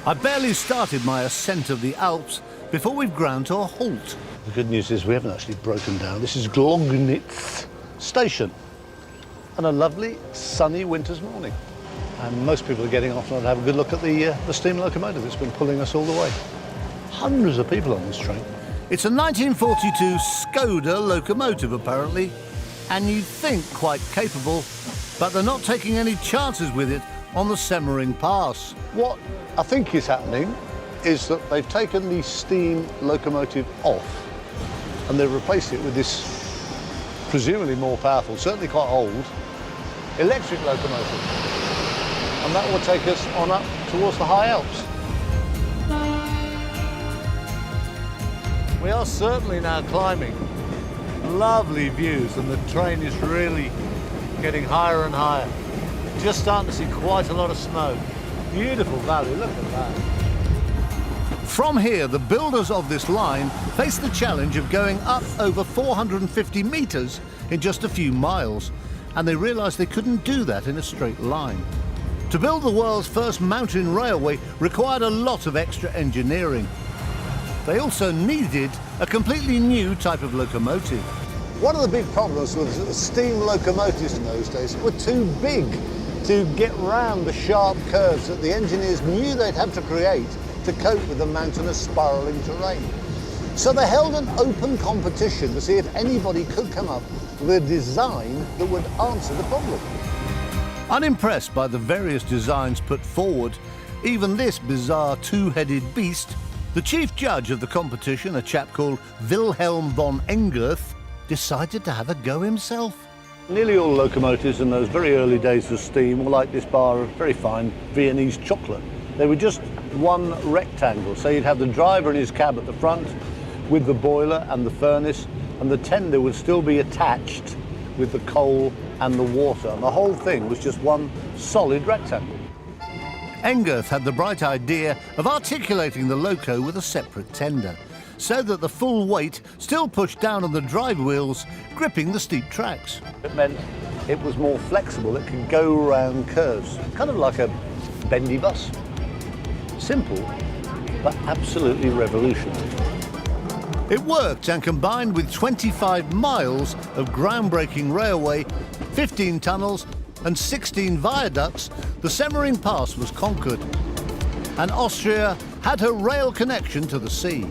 I barely started my ascent of the Alps before we've ground to a halt. The good news is we haven't actually broken down. This is Glognitz station on a lovely sunny winter's morning. And most people are getting off now to have a good look at the steam locomotive that's been pulling us all the way. Hundreds of people on this train. It's a 1942 Skoda locomotive, apparently, and you'd think quite capable, but they're not taking any chances with it on the Semmering Pass. What I think is happening is that they've taken the steam locomotive off and they've replaced it with this presumably more powerful, certainly quite old, electric locomotive. And that will take us on up towards the high Alps. We are certainly now climbing. Lovely views, and the train is really getting higher and higher. Just starting to see quite a lot of smoke. Beautiful valley, look at that. From here, the builders of this line face the challenge of going up over 450 metres in just a few miles, and they realised they couldn't do that in a straight line. To build the world's first mountain railway required a lot of extra engineering. They also needed a completely new type of locomotive. One of the big problems was that the steam locomotives in those days were too big to get round the sharp curves that the engineers knew they'd have to create to cope with the mountainous spiralling terrain. So they held an open competition to see if anybody could come up with a design that would answer the problem. Unimpressed by the various designs put forward, even this bizarre two-headed beast, the chief judge of the competition, a chap called Wilhelm von Engerth, decided to have a go himself. Nearly all locomotives in those very early days of steam were like this bar of very fine Viennese chocolate. They were just one rectangle, so you'd have the driver in his cab at the front with the boiler and the furnace, and the tender would still be attached with the coal and the water, and the whole thing was just one solid rectangle. Engerth had the bright idea of articulating the loco with a separate tender, so that the full weight still pushed down on the drive wheels, gripping the steep tracks. It meant it was more flexible, it could go around curves, kind of like a bendy bus. Simple, but absolutely revolutionary. It worked, and combined with 25 miles of groundbreaking railway, 15 tunnels and 16 viaducts, the Semmering Pass was conquered, and Austria had her rail connection to the sea.